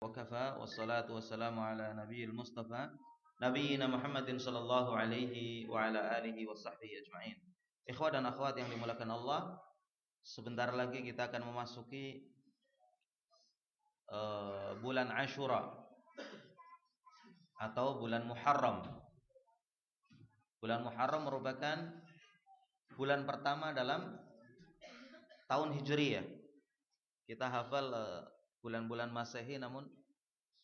Wakafa wassalatu wassalamu ala nabiyil mustafa nabiyina Muhammadin sallallahu alaihi wa ala alihi wa sahbihi ajma'in. Ikhwah dan akhwat yang dimuliakan Allah, sebentar lagi kita akan memasuki bulan Ashura atau bulan Muharram. Bulan Muharram merupakan bulan pertama dalam tahun Hijriyah. Kita hafal bulan-bulan Masehi, namun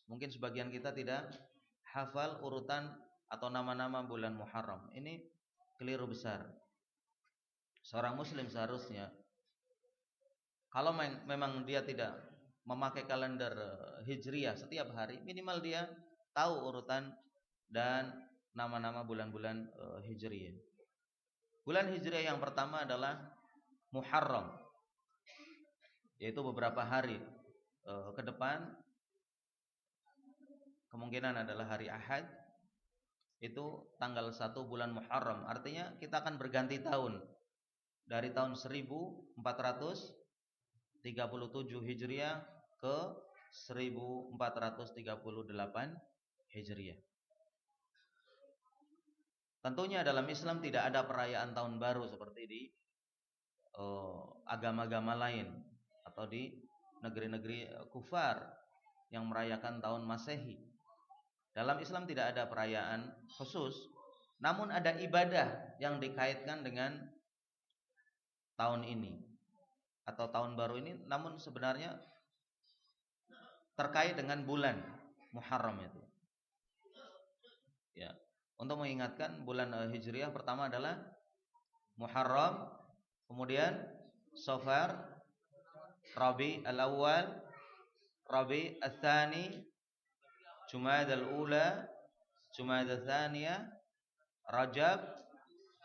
mungkin sebagian kita tidak hafal urutan atau nama-nama bulan Muharram. Ini keliru besar. Seorang muslim seharusnya kalau memang dia tidak memakai kalender Hijriyah setiap hari, minimal dia tahu urutan dan nama-nama bulan-bulan Hijriyah. Bulan Hijriyah yang pertama adalah Muharram, yaitu beberapa hari ke depan, kemungkinan adalah hari Ahad, itu tanggal 1 bulan Muharram. Artinya kita akan berganti tahun dari tahun 1437 Hijriah ke 1438 Hijriah. Tentunya dalam Islam tidak ada perayaan tahun baru seperti di agama-agama lain atau di negeri-negeri kufar yang merayakan tahun Masehi. Dalam Islam tidak ada perayaan khusus, namun ada ibadah yang dikaitkan dengan tahun ini atau tahun baru ini, namun sebenarnya terkait dengan bulan Muharram itu. Ya, untuk mengingatkan bulan Hijriah pertama adalah Muharram, kemudian Safar, Rabi al-Awwal, Rabi al-Thani, Jumada al-Ula, Jumada al-Thaniya, Rajab,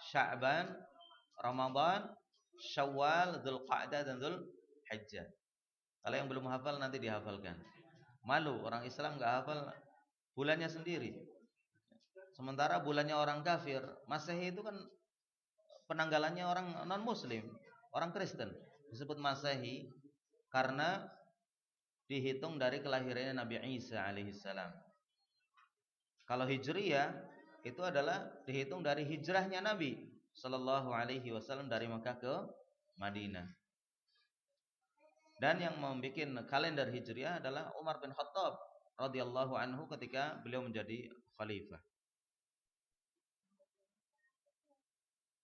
Sya'ban, Ramadan, Syawal, Dzulqa'dah dan Dzulhijjah. Kalau yang belum hafal nanti dihafalkan. Malu orang Islam enggak hafal bulannya sendiri. Sementara bulannya orang kafir, Masehi itu kan penanggalannya orang non muslim, orang Kristen. Disebut Masehi karena dihitung dari kelahirannya Nabi Isa alaihissalam. Kalau Hijriyah itu adalah dihitung dari hijrahnya Nabi sallallahu alaihi wasallam dari Makkah ke Madinah. Dan yang membuat kalender Hijriyah adalah Umar bin Khattab radhiyallahu anhu ketika beliau menjadi khalifah.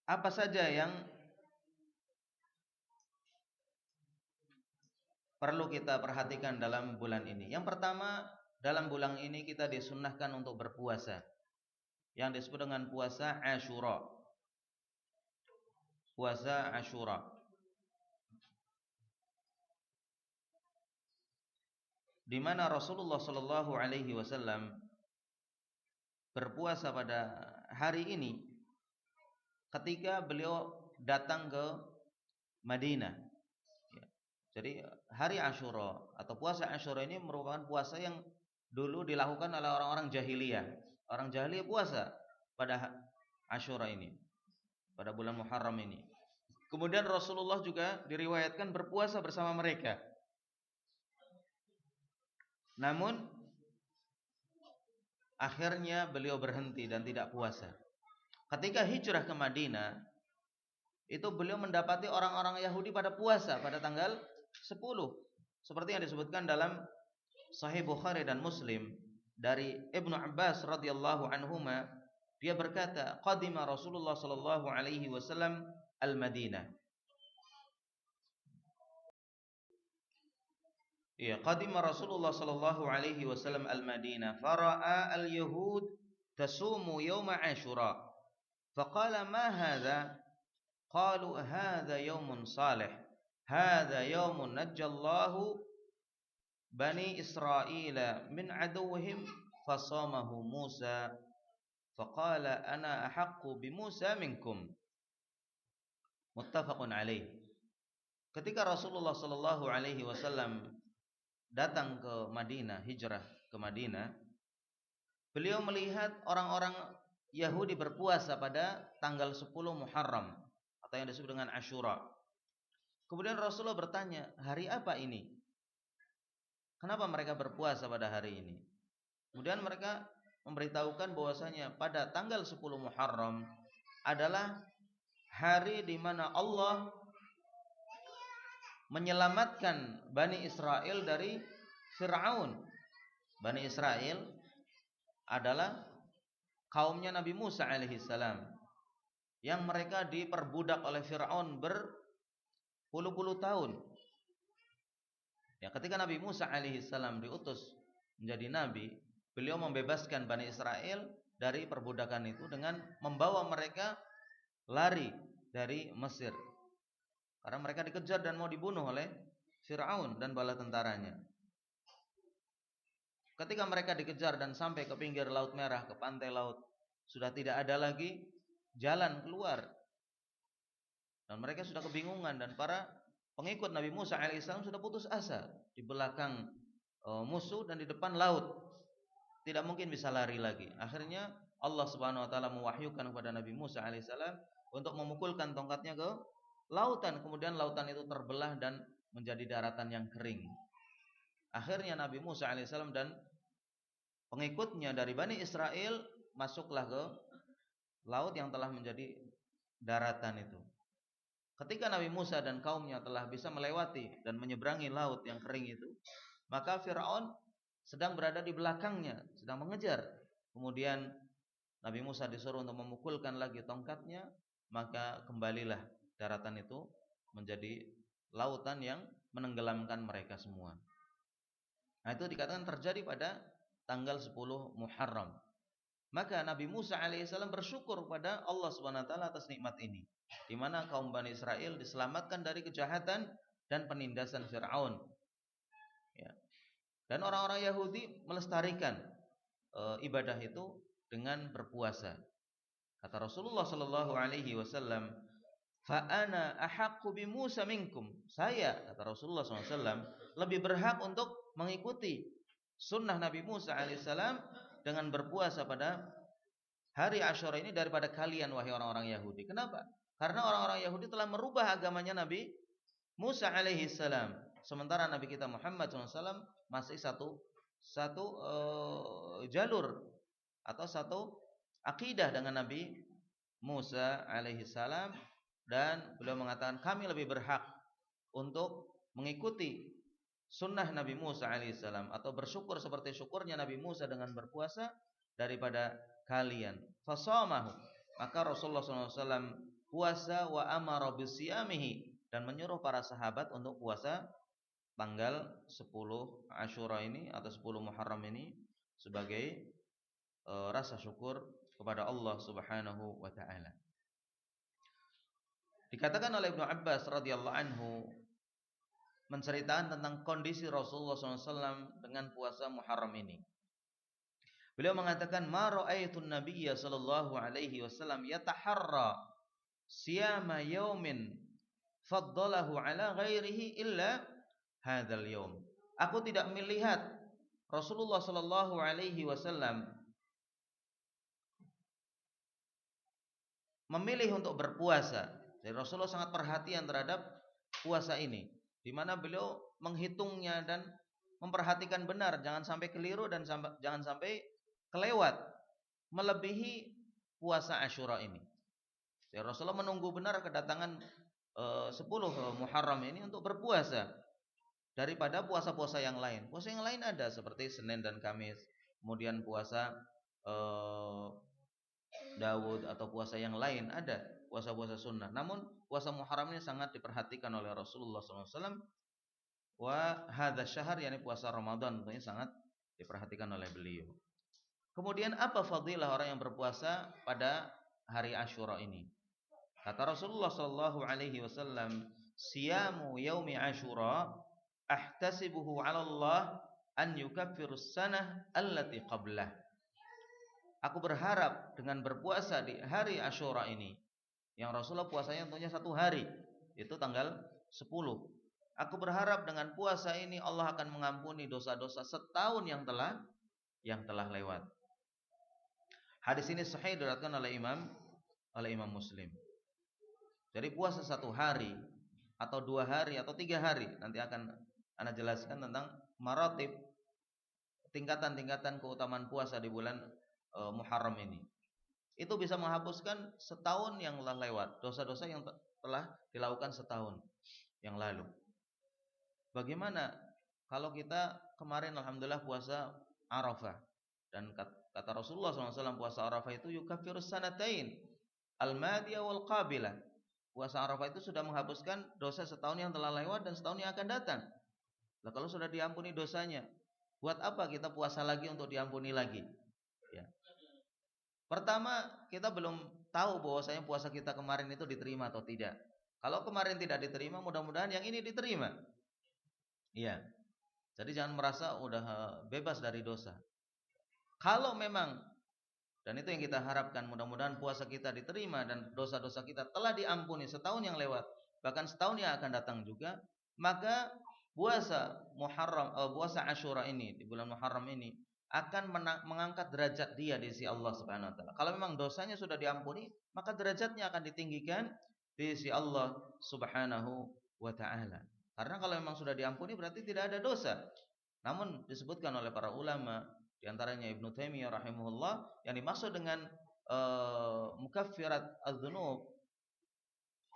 Apa saja yang perlu kita perhatikan dalam bulan ini? Yang pertama, dalam bulan ini kita disunnahkan untuk berpuasa, yang disebut dengan puasa Ashura. Puasa Ashura, di mana Rasulullah Shallallahu Alaihi Wasallam berpuasa pada hari ini ketika beliau datang ke Madinah. Jadi hari Ashura atau puasa Ashura ini merupakan puasa yang dulu dilakukan oleh orang-orang jahiliyah. Orang jahiliyah puasa pada Ashura ini, pada bulan Muharram ini. Kemudian Rasulullah juga diriwayatkan berpuasa bersama mereka. Namun akhirnya beliau berhenti dan tidak puasa. Ketika hijrah ke Madinah, itu beliau mendapati orang-orang Yahudi pada puasa pada tanggal 10. Seperti yang disebutkan dalam Sahih Bukhari dan Muslim dari Ibnu Abbas radhiyallahu anhuma, dia berkata, qadima Rasulullah sallallahu alaihi wasallam al-Madinah. Ya, qadima Rasulullah sallallahu alaihi wasallam al-Madinah, fara'a al-yahud tasumu yawma Ashura. Faqala ma hadha? Qalu hadha yawmun salih. Hadha yawmun najjallahu Bani Israila min aduwwihim fasamahu Musa faqala ana ahaqqu bi Musa minkum. Muttafaqun alaih. Ketika Rasulullah sallallahu alaihi wasallam datang ke Madinah, hijrah ke Madinah, beliau melihat orang-orang Yahudi berpuasa pada tanggal 10 Muharram atau yang disebut dengan Ashura. Kemudian Rasulullah bertanya, hari apa ini? Kenapa mereka berpuasa pada hari ini? Kemudian mereka memberitahukan bahwasanya pada tanggal 10 Muharram adalah hari di mana Allah menyelamatkan Bani Israel dari Fir'aun. Bani Israel adalah kaumnya Nabi Musa alaihissalam yang mereka diperbudak oleh Fir'aun berpuluh-puluh tahun. Ya, ketika Nabi Musa alaihissalam diutus menjadi nabi, beliau membebaskan Bani Israel dari perbudakan itu dengan membawa mereka lari dari Mesir. Karena mereka dikejar dan mau dibunuh oleh Fir'aun dan bala tentaranya. Ketika mereka dikejar dan sampai ke pinggir Laut Merah, ke pantai laut, sudah tidak ada lagi jalan keluar. Dan mereka sudah kebingungan, dan para pengikut Nabi Musa alaihissalam sudah putus asa. Di belakang musuh dan di depan laut, tidak mungkin bisa lari lagi. Akhirnya Allah Subhanahu wa taala mewahyukan kepada Nabi Musa alaihissalam untuk memukulkan tongkatnya ke lautan. Kemudian lautan itu terbelah dan menjadi daratan yang kering. Akhirnya Nabi Musa alaihissalam dan pengikutnya dari Bani Israel masuklah ke laut yang telah menjadi daratan itu. Ketika Nabi Musa dan kaumnya telah bisa melewati dan menyeberangi laut yang kering itu, maka Fir'aun sedang berada di belakangnya, sedang mengejar. Kemudian Nabi Musa disuruh untuk memukulkan lagi tongkatnya, maka kembalilah daratan itu menjadi lautan yang menenggelamkan mereka semua. Nah, itu dikatakan terjadi pada tanggal 10 Muharram. Maka Nabi Musa alaihissalam bersyukur kepada Allah Subhanahu wa taala atas nikmat ini, di mana kaum Bani Israel diselamatkan dari kejahatan dan penindasan Fir'aun. Ya. Dan orang-orang Yahudi melestarikan ibadah itu dengan berpuasa. Kata Rasulullah sallallahu alaihi wasallam, "Fa ana ahaqqu bi Musa minkum." Saya, kata Rasulullah sallallahu alaihi wasallam, lebih berhak untuk mengikuti sunnah Nabi Musa alaihissalam dengan berpuasa pada hari Asyura ini daripada kalian, wahai orang-orang Yahudi. Kenapa? Karena orang-orang Yahudi telah merubah agamanya Nabi Musa alaihissalam, sementara Nabi kita Muhammad SAW masih satu jalur atau satu akidah dengan Nabi Musa alaihissalam, dan beliau mengatakan kami lebih berhak untuk mengikuti sunnah Nabi Musa alaihissalam atau bersyukur seperti syukurnya Nabi Musa dengan berpuasa daripada kalian. Fasamahu, maka Rasulullah SAW puasa, wa amara bisiyamihi, dan menyuruh para sahabat untuk puasa tanggal 10 Asyura ini atau 10 Muharram ini sebagai rasa syukur kepada Allah Subhanahu wa taala. Dikatakan oleh Ibnu Abbas radhiyallahu anhu menceritakan tentang kondisi Rasulullah SAW dengan puasa Muharram ini. Beliau mengatakan, "Ma ra'aitun nabiyya sallallahu alaihi wasallam yataharra siyama yaumin faddalahu ala ghairihi illa hadzal yaum." Aku tidak melihat Rasulullah sallallahu alaihi wasallam memilih untuk berpuasa. Jadi Rasulullah sangat perhatian terhadap puasa ini, di mana beliau menghitungnya dan memperhatikan benar, jangan sampai keliru dan jangan sampai kelewat melebihi puasa Asyura ini. Jadi Rasulullah menunggu benar kedatangan 10 Muharram ini untuk berpuasa daripada puasa-puasa yang lain. Puasa yang lain ada seperti Senin dan Kamis, kemudian puasa Daud atau puasa yang lain ada, puasa-puasa sunnah. Namun puasa Muharram ini sangat diperhatikan oleh Rasulullah SAW. Wa hadza syahr, yakni puasa Ramadan, tentunya sangat diperhatikan oleh beliau. Kemudian apa fadilah orang yang berpuasa pada hari Asyura ini? Kata Rasulullah sallallahu alaihi wasallam, "Siyamu yaumi Asyura ahtasibuhu 'ala Allah an yukaffirus sanah allati qablah." Aku berharap dengan berpuasa di hari Asyura ini, yang Rasulullah puasanya tentunya satu hari, itu tanggal 10. Aku berharap dengan puasa ini Allah akan mengampuni dosa-dosa setahun yang telah lewat. Hadis ini sahih diriwayatkan oleh Imam Muslim. Jadi puasa satu hari atau 2 hari atau 3 hari, nanti akan ana jelaskan tentang maratib, tingkatan-tingkatan keutamaan puasa di bulan Muharram ini. Itu bisa menghapuskan setahun yang telah lewat, dosa-dosa yang telah dilakukan setahun yang lalu. Bagaimana kalau kita kemarin alhamdulillah puasa Arafah, dan kata Rasulullah SAW puasa Arafah itu yukaffirus sanatain al-madiyah wal qabilah. Puasa Arafah itu sudah menghapuskan dosa setahun yang telah lewat dan setahun yang akan datang. Nah, kalau sudah diampuni dosanya, buat apa kita puasa lagi untuk diampuni lagi? Ya. Pertama, kita belum tahu bahwasanya puasa kita kemarin itu diterima atau tidak. Kalau kemarin tidak diterima, mudah-mudahan yang ini diterima. Iya. Jadi jangan merasa udah bebas dari dosa. Kalau memang, dan itu yang kita harapkan, mudah-mudahan puasa kita diterima dan dosa-dosa kita telah diampuni setahun yang lewat, bahkan setahun yang akan datang juga, maka puasa Muharram, puasa Asyura ini di bulan Muharram ini akan mengangkat derajat dia di sisi Allah Subhanahu wa taala. Kalau memang dosanya sudah diampuni, maka derajatnya akan ditinggikan di sisi Allah Subhanahu wa taala. Karena kalau memang sudah diampuni berarti tidak ada dosa. Namun disebutkan oleh para ulama, di antaranya Ibnu Taimiyah rahimahullah, yang dimaksud dengan mukaffirat adz-dzunub,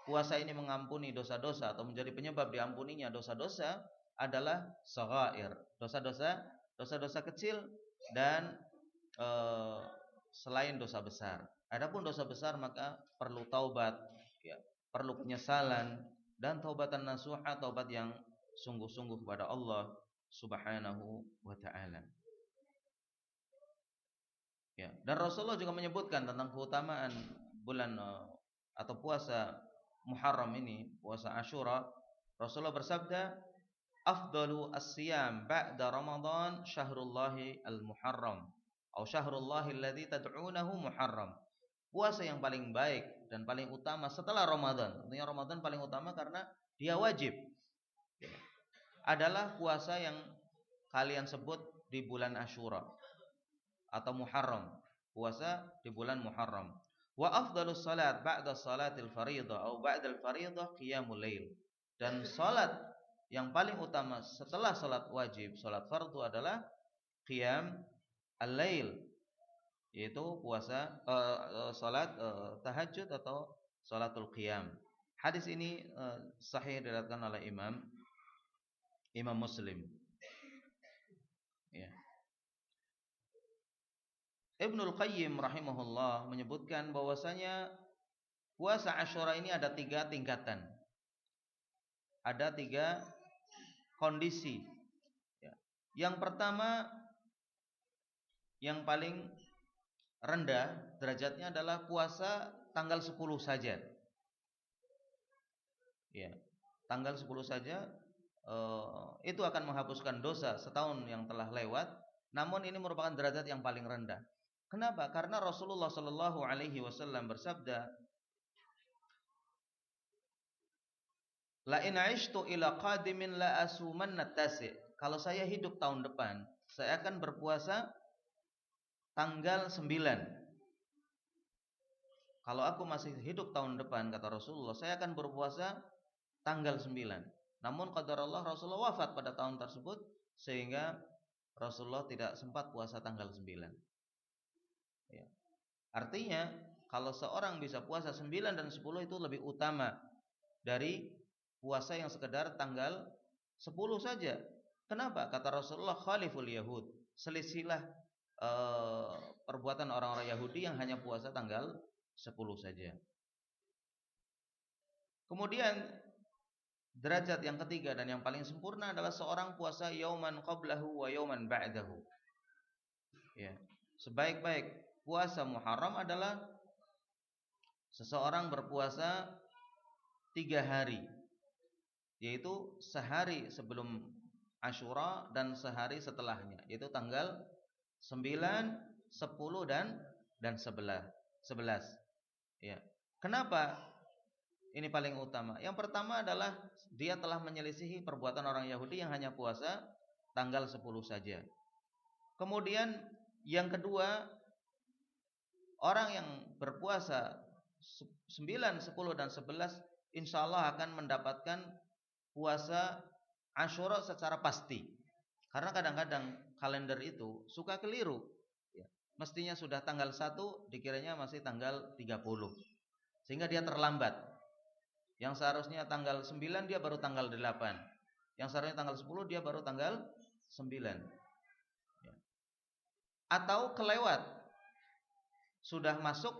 puasa ini mengampuni dosa-dosa atau menjadi penyebab diampuninya dosa-dosa, adalah shaghair, dosa-dosa kecil dan selain dosa besar. Adapun dosa besar maka perlu taubat, ya, perlu penyesalan dan taubatan nasuha, taubat yang sungguh-sungguh kepada Allah Subhanahu wa taala. Ya, dan Rasulullah juga menyebutkan tentang keutamaan bulan atau puasa Muharram ini, puasa Asyura. Rasulullah bersabda, "Afdalu as-siyam ba'da Ramadan syahrullahi al-Muharram, atau syahrullahi alladzi tad'unahu Muharram." Puasa yang paling baik dan paling utama setelah Ramadan. Tentunya Ramadan paling utama karena dia wajib. Adalah puasa yang kalian sebut di bulan Asyura atau Muharram, puasa di bulan Muharram. Wa afdalus salat ba'da salatil fariidhah atau ba'dal fariidhah qiyamul lail. Dan salat yang paling utama setelah salat wajib, salat fardu, adalah qiyam al-lail, yaitu puasa salat tahajud atau salatul qiyam. Hadis ini sahih diriwayatkan oleh Imam Muslim. Ya. Ibnul Qayyim rahimahullah menyebutkan bahwasanya puasa Asyura ini ada 3 tingkatan. Ada 3 kondisi. Ya. Yang pertama, yang paling rendah derajatnya adalah puasa tanggal 10 saja. Ya, tanggal 10 saja itu akan menghapuskan dosa setahun yang telah lewat. Namun ini merupakan derajat yang paling rendah. Kenapa? Karena Rasulullah Shallallahu Alaihi Wasallam bersabda, "La in 'ishtu ila qadimin la asumanna tasi'." Kalau saya hidup tahun depan, saya akan berpuasa tanggal 9. Kalau aku masih hidup tahun depan, kata Rasulullah, saya akan berpuasa tanggal 9. Namun qadarullah Rasulullah wafat pada tahun tersebut, sehingga Rasulullah tidak sempat puasa tanggal 9. Ya. Artinya kalau seorang bisa puasa 9 dan 10 itu lebih utama dari puasa yang sekedar tanggal 10 saja. Kenapa? Kata Rasulullah, khaliful yahud, selisilah perbuatan orang-orang Yahudi yang hanya puasa tanggal 10 saja. Kemudian derajat yang ketiga dan yang paling sempurna adalah seorang puasa yauman qablahu wa yauman ba'dahu. Ya. Sebaik-baik puasa Muharram adalah seseorang berpuasa 3 hari, yaitu sehari sebelum Asyura dan sehari setelahnya, yaitu tanggal 9, 10 dan 11. Ya. Kenapa ini paling utama? Yang pertama adalah dia telah menyelisihi perbuatan orang Yahudi yang hanya puasa tanggal 10 saja. Kemudian yang kedua, orang yang berpuasa 9, 10 dan 11 insya Allah akan mendapatkan puasa Asyura secara pasti. Karena kadang-kadang kalender itu suka keliru. Ya. Mestinya sudah tanggal 1, dikiranya masih tanggal 30. Sehingga dia terlambat. Yang seharusnya tanggal 9 dia baru tanggal 8. Yang seharusnya tanggal 10 dia baru tanggal 9. Ya. Atau kelewat. Sudah masuk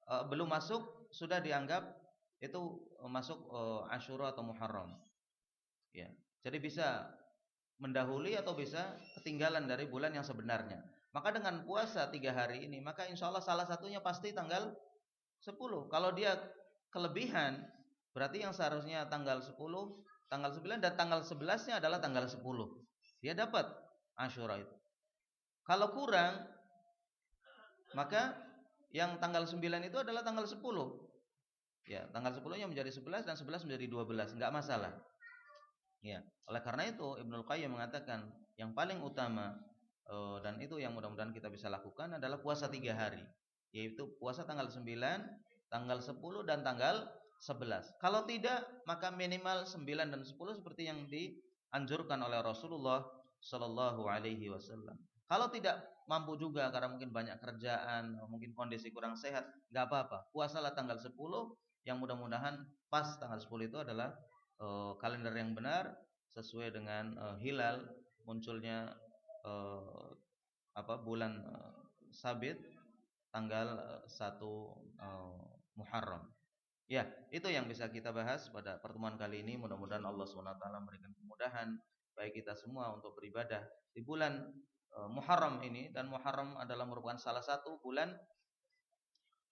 belum masuk sudah dianggap itu masuk Asyura atau Muharram. Ya. Jadi bisa mendahului atau bisa ketinggalan dari bulan yang sebenarnya. Maka dengan puasa 3 hari ini, maka insya Allah salah satunya pasti tanggal 10. Kalau dia kelebihan, berarti yang seharusnya tanggal 10, tanggal 9 dan tanggal 11-nya adalah tanggal 10. Dia dapat Asyura itu. Kalau kurang, maka yang tanggal 9 itu adalah tanggal 10. Ya, tanggal 10-nya menjadi 11 dan 11 menjadi 12, enggak masalah. Ya, oleh karena itu Ibnul Qayyim mengatakan yang paling utama dan itu yang mudah-mudahan kita bisa lakukan adalah puasa 3 hari, yaitu puasa tanggal 9, tanggal 10 dan tanggal 11. Kalau tidak, maka minimal 9 dan 10 seperti yang dianjurkan oleh Rasulullah Shallallahu alaihi wasallam. Kalau tidak mampu juga karena mungkin banyak kerjaan, mungkin kondisi kurang sehat, enggak apa-apa. Puasalah tanggal 10 yang mudah-mudahan pas tanggal 10 itu adalah kalender yang benar sesuai dengan hilal munculnya bulan sabit tanggal 1 Muharram. Ya, itu yang bisa kita bahas pada pertemuan kali ini. Mudah-mudahan Allah SWT memberikan kemudahan bagi kita semua untuk beribadah di bulan Muharram ini, dan Muharram adalah merupakan salah satu bulan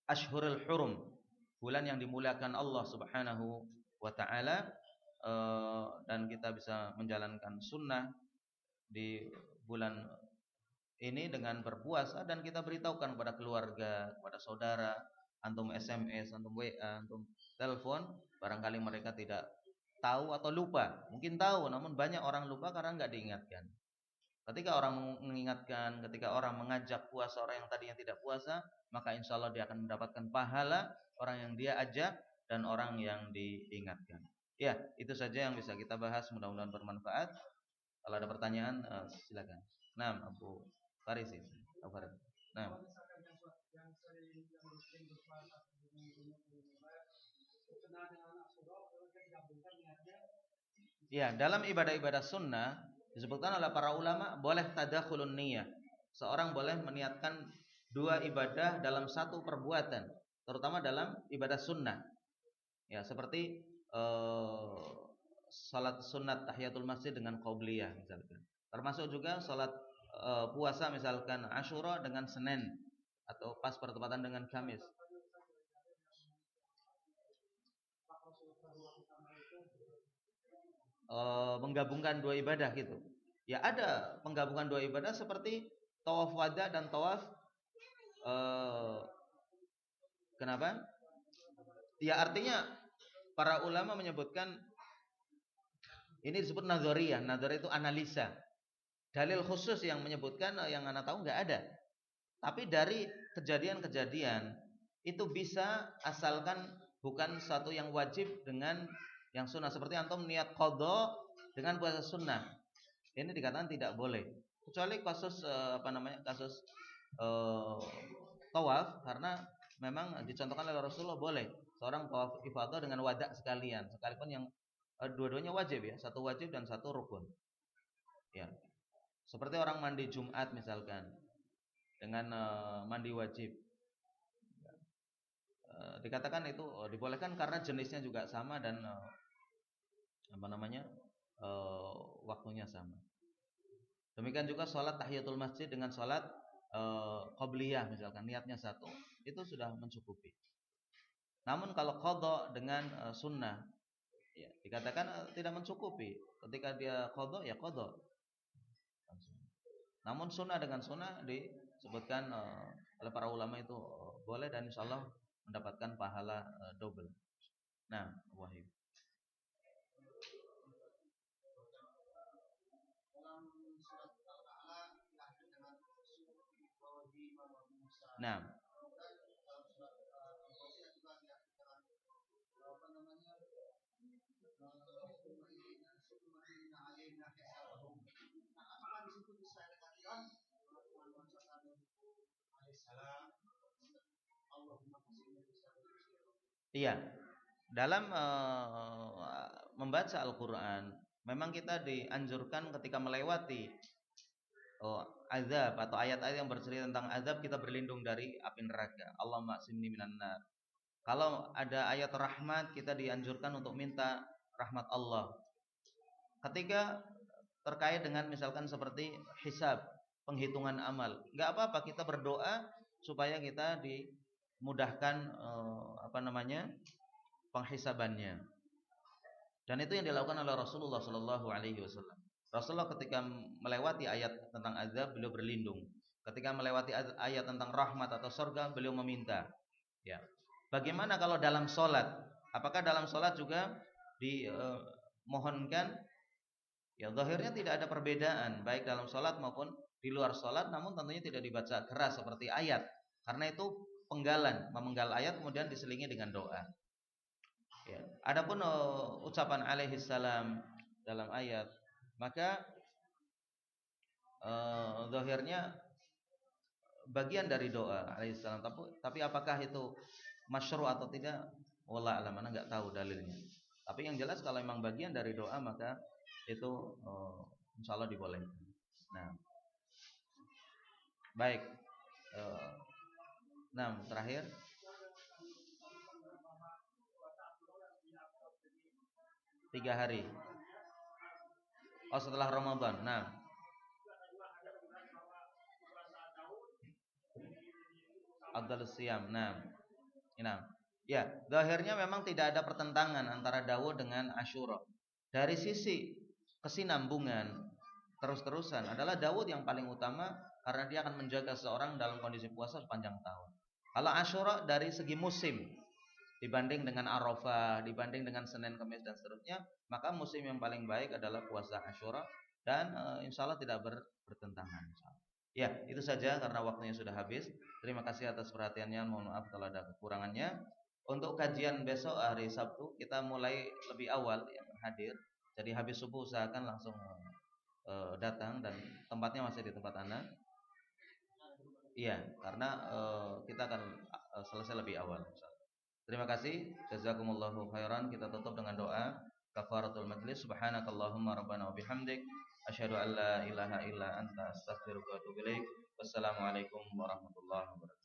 Ashhurul Hurum, bulan yang dimuliakan Allah Subhanahu wa taala, dan kita bisa menjalankan sunnah di bulan ini dengan berpuasa, dan kita beritahukan kepada keluarga, kepada saudara, antum SMS, antum WA, antum telepon, barangkali mereka tidak tahu atau lupa. Mungkin tahu namun banyak orang lupa karena enggak diingatkan. Ketika orang mengingatkan, ketika orang mengajak puasa orang yang tadinya tidak puasa, maka insya Allah dia akan mendapatkan pahala orang yang dia ajak dan orang yang diingatkan. Ya, itu saja yang bisa kita bahas, mudah-mudahan bermanfaat. Kalau ada pertanyaan silakan. Nah, Abu Faris ini. Abu Faris. Nah. Ya, dalam ibadah-ibadah sunnah disebutkan oleh para ulama boleh tadakhulun niyah. Seorang boleh meniatkan dua ibadah dalam satu perbuatan, terutama dalam ibadah sunnah. Ya, seperti salat sunat tahiyatul masjid dengan qobliyah misalkan. Termasuk juga salat puasa misalkan Asyura dengan Senin atau pas bertepatan dengan Kamis. Menggabungkan dua ibadah gitu. Ya, ada penggabungan dua ibadah seperti tawaf wada dan tawaf kenapa? Ya, artinya para ulama menyebutkan ini disebut nazariyah. Nazariyah itu analisa. Dalil khusus yang menyebutkan yang anak tahu enggak ada. Tapi dari kejadian-kejadian itu bisa, asalkan bukan satu yang wajib dengan yang sunnah. Seperti antum niat qadha dengan puasa sunnah. Ini dikatakan tidak boleh. Kecuali kasus kasus tawaf, karena memang dicontohkan oleh Rasulullah boleh seorang tawaf ifadah dengan wada sekalian, sekalipun yang dua-duanya wajib ya, satu wajib dan satu rukun. Ya. Seperti orang mandi Jumat misalkan dengan mandi wajib. Dikatakan itu dibolehkan karena jenisnya juga sama dan waktunya sama. Demikian juga sholat tahiyatul masjid dengan sholat qobliyah misalkan, niatnya satu, itu sudah mencukupi. Namun kalau qadha dengan sunnah, ya, dikatakan tidak mencukupi. Ketika dia qadha, ya qadha. Namun sunnah dengan sunnah disebutkan oleh para ulama itu boleh, dan insyaallah mendapatkan pahala double. Nah, wahyu. Nah, Iya, dalam membaca Al-Quran, memang kita dianjurkan ketika melewati azab atau ayat-ayat yang bercerita tentang azab, kita berlindung dari api neraka. Allahumma qsimni minan nar. Kalau ada ayat rahmat, kita dianjurkan untuk minta rahmat Allah. Ketika terkait dengan misalkan seperti hisab, penghitungan amal, nggak apa-apa kita berdoa supaya kita dimudahkan penghisabannya. Dan itu yang dilakukan oleh Rasulullah Shallallahu Alaihi Wasallam. Rasulullah ketika melewati ayat tentang azab, beliau berlindung. Ketika melewati ayat tentang rahmat atau surga, beliau meminta. Ya. Bagaimana kalau dalam sholat? Apakah dalam sholat juga dimohonkan? Ya, zahirnya tidak ada perbedaan baik dalam sholat maupun di luar sholat, namun tentunya tidak dibaca keras seperti ayat, karena itu penggalan, memenggal ayat kemudian diselingi dengan doa. Ya. Adapun ucapan alaihi salam dalam ayat, maka zahirnya bagian dari doa alaihi salam, tapi apakah itu masyru' atau tidak, wallah alam, mana nggak tahu dalilnya. Tapi yang jelas kalau memang bagian dari doa, maka itu insyaallah dibolehkan. Nah, baik. Nah, terakhir 3 hari. Oh, setelah Ramadan. Nah, Abdul Siyam. Nah. Ya, zahirnya memang tidak ada pertentangan antara Daud dengan Asyura. Dari sisi kesinambungan terus-terusan adalah Daud yang paling utama, karena dia akan menjaga seorang dalam kondisi puasa sepanjang tahun. Kalau Asyura dari segi musim, dibanding dengan Arafah, dibanding dengan Senin, Kamis dan seterusnya, maka musim yang paling baik adalah puasa Asyura, dan insya Allah tidak bertentangan. Ya, itu saja karena waktunya sudah habis. Terima kasih atas perhatiannya. Mohon maaf kalau ada kekurangannya. Untuk kajian besok hari Sabtu, kita mulai lebih awal yang hadir. Jadi habis subuh usahakan langsung datang, dan tempatnya masih di tempat Anda. Iya, karena kita akan selesai lebih awal. Terima kasih. Jazakumullahu khairan. Kita tutup dengan doa kafaratul majlis. Subhanakallahumma rabbana wa bihamdik, asyhadu an la ilaha illa anta, astaghfiruka wa atubu ilaik. Wassalamualaikum warahmatullahi wabarakatuh.